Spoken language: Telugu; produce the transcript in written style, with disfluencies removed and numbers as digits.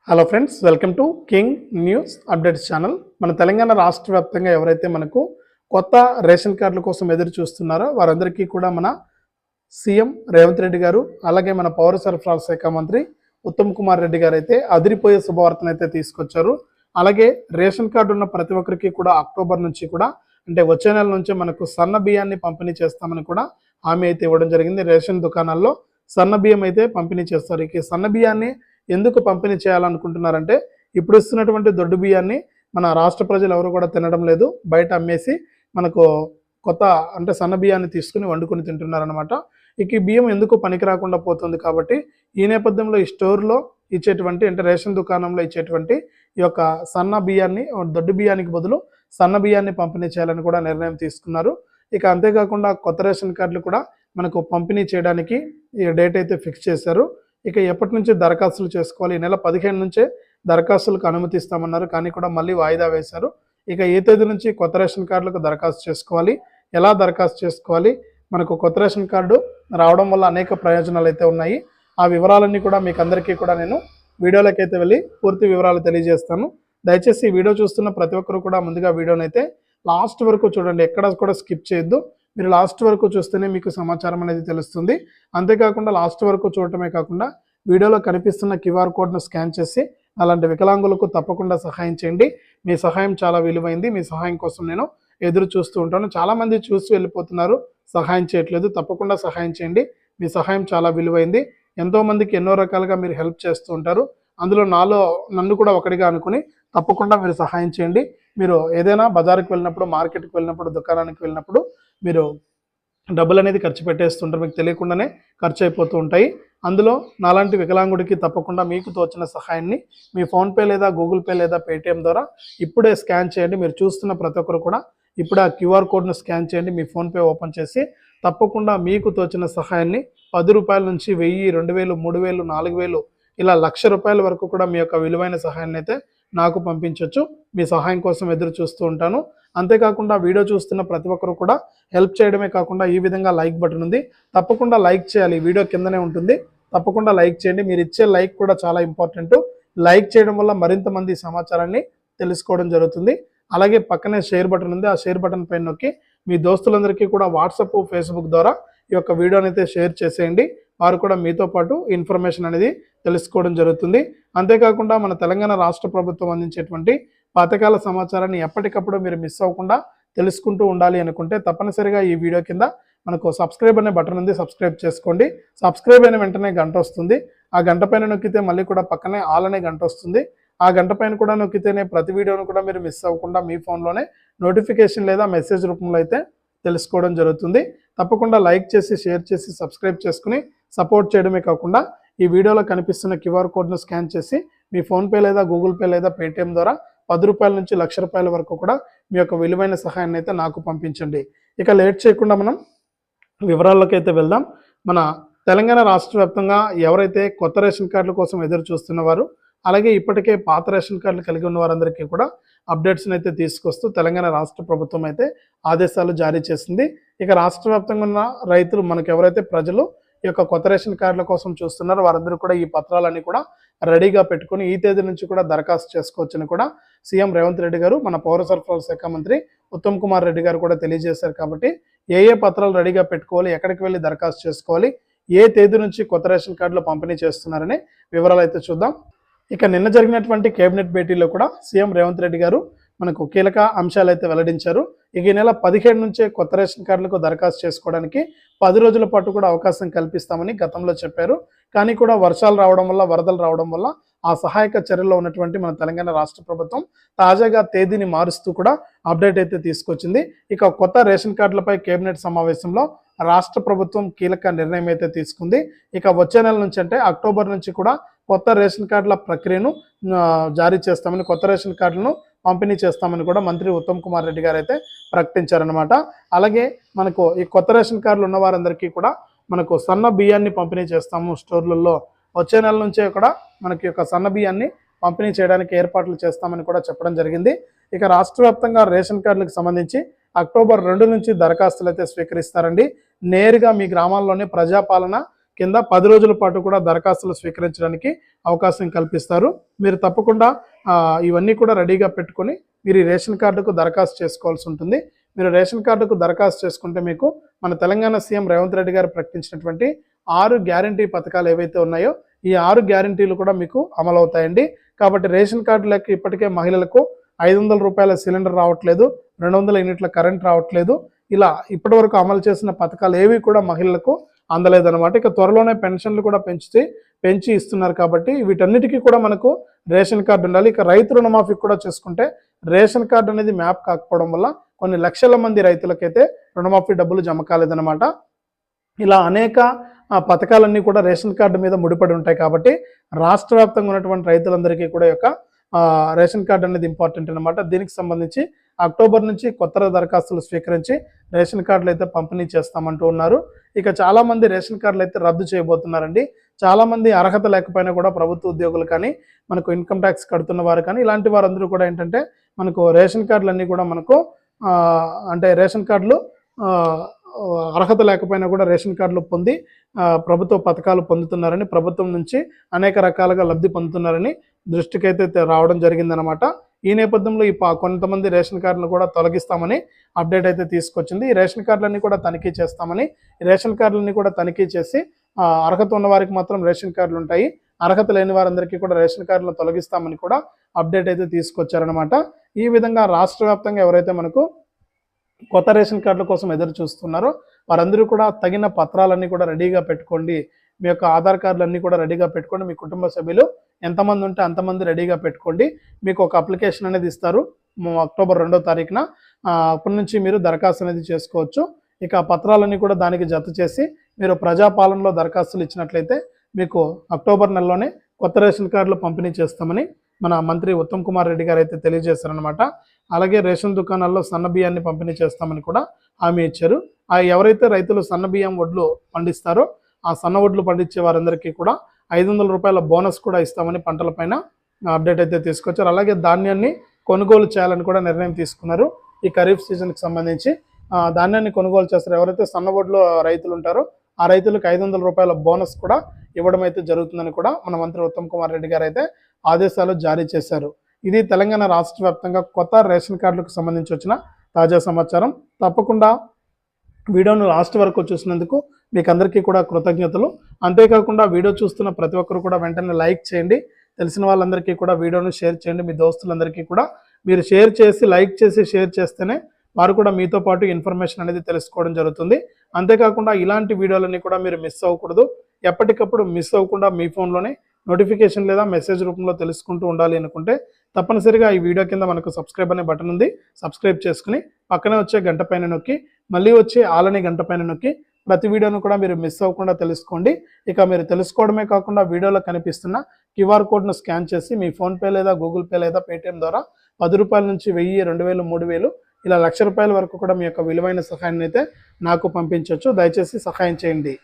Hello friends, welcome to king news updates channel. మన తెలంగాణ రాష్ట్ర వ్యాప్తంగా ఎవరైతే మనకు కొత్త రేషన్ కార్డుల కోసం ఎదురు చూస్తున్నారో వారందరికీ కూడా మన సీఎం రేవంత్ రెడ్డి గారు, అలాగే మన పౌర సరఫరాల శాఖ మంత్రి ఉత్తమ్ కుమార్ రెడ్డి గారు అయితే అదిరిపోయే శుభవార్తను అయితే తీసుకొచ్చారు. అలాగే రేషన్ కార్డు ఉన్న ప్రతి ఒక్కరికి కూడా అక్టోబర్ నుంచి కూడా అంటే వచ్చే నెల నుంచి మనకు సన్న బియ్యాన్ని పంపిణీ చేస్తామని కూడా హామీ అయితే ఇవ్వడం జరిగింది. రేషన్ దుకాణాల్లో సన్న బియ్యం అయితే పంపిణీ చేస్తారు. ఇక సన్న బియ్యాన్ని ఎందుకు పంపిణీ చేయాలనుకుంటున్నారంటే ఇప్పుడు ఇస్తున్నటువంటి దొడ్డు బియ్యాన్ని మన రాష్ట్ర ప్రజలు ఎవరు కూడా తినడం లేదు, బయట అమ్మేసి మనకు కొత్త అంటే సన్న బియ్యాన్ని తీసుకుని వండుకొని తింటున్నారనమాట. ఇక ఈ బియ్యం ఎందుకు పనికి రాకుండా పోతుంది కాబట్టి ఈ నేపథ్యంలో ఈ స్టోర్లో ఇచ్చేటువంటి అంటే రేషన్ దుకాణంలో ఇచ్చేటువంటి ఈ యొక్క సన్న బియ్యాన్ని దొడ్డు బియ్యానికి బదులు సన్న బియ్యాన్ని పంపిణీ చేయాలని కూడా నిర్ణయం తీసుకున్నారు. ఇక అంతేకాకుండా కొత్త రేషన్ కార్డులు కూడా మనకు పంపిణీ చేయడానికి ఈ డేట్ అయితే ఫిక్స్ చేశారు. ఇక ఎప్పటి నుంచి దరఖాస్తులు చేసుకోవాలి, ఈ నెల 15 నుంచే దరఖాస్తులకు అనుమతిస్తామన్నారు, కానీ కూడా మళ్ళీ వాయిదా వేశారు. ఇక ఏ తేదీ నుంచి కొత్త రేషన్ కార్డులకు దరఖాస్తు చేసుకోవాలి, ఎలా దరఖాస్తు చేసుకోవాలి, మనకు కొత్త రేషన్ కార్డు రావడం వల్ల అనేక ప్రయోజనాలు అయితే ఉన్నాయి. ఆ వివరాలన్నీ కూడా మీకు అందరికీ కూడా నేను వీడియోలోకి అయితే వెళ్ళి పూర్తి వివరాలు తెలియజేస్తాను. దయచేసి ఈ వీడియో చూస్తున్న ప్రతి ఒక్కరు కూడా ముందుగా వీడియోని అయితే లాస్ట్ వరకు చూడండి, ఎక్కడ కూడా స్కిప్ చేయొద్దు. మీరు లాస్ట్ వరకు చూస్తేనే మీకు సమాచారం అనేది తెలుస్తుంది. అంతేకాకుండా లాస్ట్ వరకు చూడటమే కాకుండా వీడియోలో కనిపిస్తున్న క్యూఆర్ కోడ్ను స్కాన్ చేసి అలాంటి వికలాంగులకు తప్పకుండా సహాయం చేయండి. మీ సహాయం చాలా విలువైంది. మీ సహాయం కోసం నేను ఎదురు చూస్తూ ఉంటాను. చాలామంది చూసి వెళ్ళిపోతున్నారు, సహాయం చేయట్లేదు. తప్పకుండా సహాయం చేయండి. మీ సహాయం చాలా విలువైంది. ఎంతోమందికి ఎన్నో రకాలుగా మీరు హెల్ప్ చేస్తూ ఉంటారు. అందులో నన్ను కూడా ఒకటిగా అనుకుని తప్పకుండా మీరు సహాయం చేయండి. మీరు ఏదైనా బజారుకి వెళ్ళినప్పుడు, మార్కెట్కి వెళ్ళినప్పుడు, దుకాణానికి వెళ్ళినప్పుడు మీరు డబ్బులు అనేది ఖర్చు పెట్టేస్తుంటారు, మీకు తెలియకుండానే ఖర్చు అయిపోతూ ఉంటాయి. అందులో నాలాంటి వికలాంగుడికి తప్పకుండా మీకు తోచిన సహాయాన్ని మీ ఫోన్పే లేదా గూగుల్ పే లేదా పేటిఎం ద్వారా ఇప్పుడే స్కాన్ చేయండి. మీరు చూస్తున్న ప్రతి ఒక్కరు కూడా ఇప్పుడు ఆ క్యూఆర్ కోడ్ను స్కాన్ చేయండి. మీ ఫోన్పే ఓపెన్ చేసి తప్పకుండా మీకు తోచిన సహాయాన్ని 10 రూపాయల నుంచి 1000, 2000, 3000, 4000 ఇలా ₹1,00,000 వరకు కూడా మీ యొక్క విలువైన సహాయాన్ని అయితే నాకు పంపించవచ్చు. మీ సహాయం కోసం ఎదురు చూస్తూ ఉంటాను. అంతేకాకుండా వీడియో చూస్తున్న ప్రతి ఒక్కరు కూడా హెల్ప్ చేయడమే కాకుండా ఈ విధంగా లైక్ బటన్ ఉంది, తప్పకుండా లైక్ చేయాలి. వీడియో కిందనే ఉంటుంది, తప్పకుండా లైక్ చేయండి. మీరు ఇచ్చే లైక్ కూడా చాలా ఇంపార్టెంట్. లైక్ చేయడం వల్ల మరింత మంది సమాచారాన్ని తెలుసుకోవడం జరుగుతుంది. అలాగే పక్కనే షేర్ బటన్ ఉంది, ఆ షేర్ బటన్ పైన నొక్కి మీ దోస్తులందరికీ కూడా వాట్సాప్, ఫేస్బుక్ ద్వారా ఈ యొక్క వీడియోని అయితే షేర్ చేసేయండి. వారు కూడా మీతో పాటు ఇన్ఫర్మేషన్ అనేది తెలుసుకోవడం జరుగుతుంది. అంతేకాకుండా మన తెలంగాణ రాష్ట్ర ప్రభుత్వం అందించేటువంటి పథకాల సమాచారాన్ని ఎప్పటికప్పుడు మీరు మిస్ అవ్వకుండా తెలుసుకుంటూ ఉండాలి అనుకుంటే తప్పనిసరిగా ఈ వీడియో కింద మనకు సబ్స్క్రైబ్ అనే బటన్ ఉంది, సబ్స్క్రైబ్ చేసుకోండి. సబ్స్క్రైబ్ అయిన వెంటనే గంట వస్తుంది. ఆ గంట పైన నొక్కితే మళ్ళీ కూడా పక్కనే ఆల్ అనే గంట వస్తుంది. ఆ గంట పైన కూడా నొక్కితేనే ప్రతి వీడియోను కూడా మీరు మిస్ అవ్వకుండా మీ ఫోన్లోనే నోటిఫికేషన్ లేదా మెసేజ్ రూపంలో అయితే తెలుసుకోవడం జరుగుతుంది. తప్పకుండా లైక్ చేసి, షేర్ చేసి, సబ్స్క్రైబ్ చేసుకుని సపోర్ట్ చేయడమే కాకుండా ఈ వీడియోలో కనిపిస్తున్న క్యూఆర్ కోడ్ను స్కాన్ చేసి మీ ఫోన్పే లేదా గూగుల్ పే లేదా పేటిఎం ద్వారా 10 రూపాయల నుంచి ₹1,00,000 వరకు కూడా మీ యొక్క విలువైన సహాయాన్ని అయితే నాకు పంపించండి. ఇక లేట్ చేయకుండా మనం వివరాల్లోకి అయితే వెళ్దాం. మన తెలంగాణ రాష్ట్ర వ్యాప్తంగా ఎవరైతే కొత్త రేషన్ కార్డుల కోసం ఎదురు చూస్తున్నవారు, అలాగే ఇప్పటికే పాత రేషన్ కార్డులు కలిగి ఉన్న వారందరికీ కూడా అప్డేట్స్ని అయితే తీసుకొస్తూ తెలంగాణ రాష్ట్ర ప్రభుత్వం అయితే ఆదేశాలు జారీ చేసింది. ఇక రాష్ట్ర వ్యాప్తంగా ఉన్న రైతులు, మనకు ఎవరైతే ప్రజలు ఈ యొక్క కొత్త రేషన్ కార్డుల కోసం చూస్తున్నారో వారందరూ కూడా ఈ పత్రాలన్నీ కూడా రెడీగా పెట్టుకుని ఈ తేదీ నుంచి కూడా దరఖాస్తు చేసుకోవచ్చని కూడా సీఎం రేవంత్ రెడ్డి గారు, మన పౌర సరఫరాల శాఖ మంత్రి ఉత్తమ్ కుమార్ రెడ్డి గారు కూడా తెలియజేశారు. కాబట్టి ఏ పత్రాలు రెడీగా పెట్టుకోవాలి, ఎక్కడికి వెళ్ళి దరఖాస్తు చేసుకోవాలి, ఏ తేదీ నుంచి కొత్త రేషన్ కార్డులు పంపిణీ చేస్తున్నారనే వివరాలు అయితే చూద్దాం. ఇక నిన్న జరిగినటువంటి కేబినెట్ భేటీలో కూడా సీఎం రేవంత్ రెడ్డి గారు మనకు కీలక అంశాలు అయితే వెల్లడించారు. ఇక ఈ నెల 17 నుంచే కొత్త రేషన్ కార్డులకు దరఖాస్తు చేసుకోవడానికి 10 రోజుల పాటు కూడా అవకాశం కల్పిస్తామని గతంలో చెప్పారు. కానీ కూడా వర్షాలు రావడం వల్ల, వరదలు రావడం వల్ల ఆ సహాయక చర్యల్లో ఉన్నటువంటి మన తెలంగాణ రాష్ట్ర ప్రభుత్వం తాజాగా తేదీని మారుస్తూ కూడా అప్డేట్ అయితే తీసుకొచ్చింది. ఇక కొత్త రేషన్ కార్డులపై కేబినెట్ సమావేశంలో రాష్ట్ర ప్రభుత్వం కీలక నిర్ణయం అయితే తీసుకుంది. ఇక వచ్చే నెల నుంచి అంటే అక్టోబర్ నుంచి కూడా కొత్త రేషన్ కార్డుల ప్రక్రియను జారీ చేస్తామని, కొత్త రేషన్ కార్డులను పంపిణీ చేస్తామని కూడా మంత్రి ఉత్తమ్ కుమార్ రెడ్డి గారు అయితే ప్రకటించారనమాట. అలాగే మనకు ఈ కొత్త రేషన్ కార్డులు ఉన్న వారందరికీ కూడా మనకు సన్న బియ్యాన్ని పంపిణీ చేస్తాము స్టోర్లలో. వచ్చే నెల నుంచే కూడా మనకి యొక్క సన్న బియ్యాన్ని పంపిణీ చేయడానికి ఏర్పాట్లు చేస్తామని కూడా చెప్పడం జరిగింది. ఇక రాష్ట్ర వ్యాప్తంగా రేషన్ కార్డులకు సంబంధించి అక్టోబర్ 2 నుంచి దరఖాస్తులు అయితే స్వీకరిస్తారండి. నేరుగా మీ గ్రామాల్లోనే ప్రజాపాలన కింద 10 రోజుల పాటు కూడా దరఖాస్తులు స్వీకరించడానికి అవకాశం కల్పిస్తారు. మీరు తప్పకుండా ఇవన్నీ కూడా రెడీగా పెట్టుకొని మీరు ఈ రేషన్ కార్డుకు దరఖాస్తు చేసుకోవాల్సి ఉంటుంది. మీరు రేషన్ కార్డుకు దరఖాస్తు చేసుకుంటే మీకు మన తెలంగాణ సీఎం రేవంత్ రెడ్డి గారు ప్రకటించినటువంటి 6 గ్యారంటీ పథకాలు ఏవైతే ఉన్నాయో ఈ 6 గ్యారంటీలు కూడా మీకు అమలవుతాయండి. కాబట్టి రేషన్ కార్డులకు ఇప్పటికే మహిళలకు 500 రూపాయల సిలిండర్ రావట్లేదు, 200 యూనిట్ల కరెంట్ రావట్లేదు. ఇలా ఇప్పటి వరకు అమలు చేసిన పథకాలు ఏవి కూడా మహిళలకు అందలేదన్నమాట. ఇక త్వరలోనే పెన్షన్లు కూడా పెంచి ఇస్తున్నారు. కాబట్టి వీటన్నిటికీ కూడా మనకు రేషన్ కార్డు ఉండాలి. ఇక రైతు రుణమాఫీ కూడా చూసుకుంటే రేషన్ కార్డు అనేది మ్యాప్ కాకపోవడం వల్ల కొన్ని లక్షల మంది రైతులకైతే రుణమాఫీ డబ్బులు జమ కాలేదన్నమాట. ఇలా అనేక పథకాలన్నీ కూడా రేషన్ కార్డు మీద ముడిపడి ఉంటాయి. కాబట్టి రాష్ట్ర వ్యాప్తంగా ఉన్నటువంటి రైతులందరికీ కూడా యొక్క రేషన్ కార్డు అనేది ఇంపార్టెంట్ అనమాట. దీనికి సంబంధించి అక్టోబర్ నుంచి కొత్త దరఖాస్తులు స్వీకరించి రేషన్ కార్డులు అయితే పంపిణీ చేస్తామంటూ ఉన్నారు. ఇక చాలా మంది రేషన్ కార్డులు అయితే రద్దు చేయబోతున్నారండి. చాలా మంది అర్హత లేకపోయినా కూడా ప్రభుత్వ ఉద్యోగులు కానీ మనకు ఇన్కమ్ ట్యాక్స్ కడుతున్న వారు కానీ ఇలాంటి వారందరూ కూడా ఏంటంటే మనకు రేషన్ కార్డులన్నీ కూడా మనకు అంటే రేషన్ కార్డులు అర్హత లేకపోయినా కూడా రేషన్ కార్డులు పొంది ప్రభుత్వ పథకాలు పొందుతున్నారని, ప్రభుత్వం నుంచి అనేక రకాలుగా లబ్ధి పొందుతున్నారని దృష్టికైతే రావడం జరిగిందనమాట. ఈ నేపథ్యంలో కొంతమంది రేషన్ కార్డులను కూడా తొలగిస్తామని అప్డేట్ అయితే తీసుకొచ్చింది. ఈ రేషన్ కార్డులన్నీ కూడా తనిఖీ చేస్తామని, రేషన్ కార్డులన్నీ కూడా తనిఖీ చేసి అర్హత ఉన్న వారికి మాత్రం రేషన్ కార్డులు ఉంటాయి, అర్హత లేని వారందరికీ కూడా రేషన్ కార్డులను తొలగిస్తామని కూడా అప్డేట్ అయితే తీసుకొచ్చారనమాట. ఈ విధంగా రాష్ట్ర వ్యాప్తంగా ఎవరైతే మనకు కొత్త రేషన్ కార్డుల కోసం ఎదురు చూస్తున్నారో వారందరూ కూడా తగిన పత్రాలన్నీ కూడా రెడీగా పెట్టుకోండి. మీ యొక్క ఆధార్ కార్డులన్నీ కూడా రెడీగా పెట్టుకోండి. మీ కుటుంబ సభ్యులు ఎంతమంది ఉంటే అంతమంది రెడీగా పెట్టుకోండి. మీకు ఒక అప్లికేషన్ అనేది ఇస్తారు అక్టోబర్ 2వ తారీఖున. అప్పటి నుంచి మీరు దరఖాస్తు అనేది చేసుకోవచ్చు. ఇక ఆ పత్రాలన్నీ కూడా దానికి జత చేసి మీరు ప్రజాపాలనలో దరఖాస్తులు ఇచ్చినట్లయితే మీకు అక్టోబర్ నెలలోనే కొత్త రేషన్ కార్డులు పంపిణీ చేస్తామని మన మంత్రి ఉత్తమ్ కుమార్ రెడ్డి గారు అయితే తెలియజేశారనమాట. అలాగే రేషన్ దుకాణాల్లో సన్న బియ్యాన్ని పంపిణీ చేస్తామని కూడా హామీ ఇచ్చారు. ఎవరైతే రైతులు సన్న బియ్యం వడ్లు పండిస్తారో ఆ సన్న వడ్లు పండించే వారందరికీ కూడా 500 రూపాయల బోనస్ కూడా ఇస్తామని పంటలపైన అప్డేట్ అయితే తీసుకొచ్చారు. అలాగే ధాన్యాన్ని కొనుగోలు చేయాలని కూడా నిర్ణయం తీసుకున్నారు. ఈ ఖరీఫ్ సీజన్కి సంబంధించి ధాన్యాన్ని కొనుగోలు చేస్తారు. ఎవరైతే సన్న వడ్లు రైతులు ఉంటారో ఆ రైతులకు 500 రూపాయల బోనస్ కూడా ఇవ్వడం అయితే జరుగుతుందని కూడా మన మంత్రి ఉత్తమ్ కుమార్ రెడ్డి గారు అయితే ఆదేశాలు జారీ చేశారు. ఇది తెలంగాణ రాష్ట్ర వ్యాప్తంగా కొత్త రేషన్ కార్డులకు సంబంధించి వచ్చిన తాజా సమాచారం. తప్పకుండా వీడియోను లాస్ట్ వరకు చూసినందుకు మీకు అందరికీ కూడా కృతజ్ఞతలు. అంతేకాకుండా వీడియో చూస్తున్న ప్రతి ఒక్కరు కూడా వెంటనే లైక్ చేయండి. తెలిసిన వాళ్ళందరికీ కూడా వీడియోను షేర్ చేయండి. మీ దోస్తులందరికీ కూడా మీరు షేర్ చేసి లైక్ చేసి షేర్ చేస్తేనే వారు కూడా మీతో పాటు ఇన్ఫర్మేషన్ అనేది తెలుసుకోవడం జరుగుతుంది. అంతేకాకుండా ఇలాంటి వీడియోలన్నీ కూడా మీరు మిస్ అవ్వకూడదు. ఎప్పటికప్పుడు మిస్ అవ్వకుండా మీ ఫోన్లోనే నోటిఫికేషన్ లేదా మెసేజ్ రూపంలో తెలుసుకుంటూ ఉండాలి అనుకుంటే తప్పనిసరిగా ఈ వీడియో కింద మనకు సబ్స్క్రైబ్ అనే బటన్ ఉంది. సబ్స్క్రైబ్ చేసుకుని పక్కనే వచ్చే గంట పైన నొక్కి మళ్ళీ వచ్చే ఆల్ అనే గంట పైన నొక్కి ప్రతి వీడియోను కూడా మీరు మిస్ అవ్వకుండా తెలుసుకోండి. ఇక మీరు తెలుసుకోవడమే కాకుండా వీడియోలో కనిపిస్తున్న క్యూఆర్ కోడ్ను స్కాన్ చేసి మీ ఫోన్పే లేదా గూగుల్ పే లేదా పేటిఎం ద్వారా 10 రూపాయల నుంచి 1000, 2000, 3000 ఇలా 1,00,000 రూపాయల వరకు కూడా మీ యొక్క విలువైన సహాయాన్ని అయితే నాకు పంపించవచ్చు. దయచేసి సహాయం చేయండి.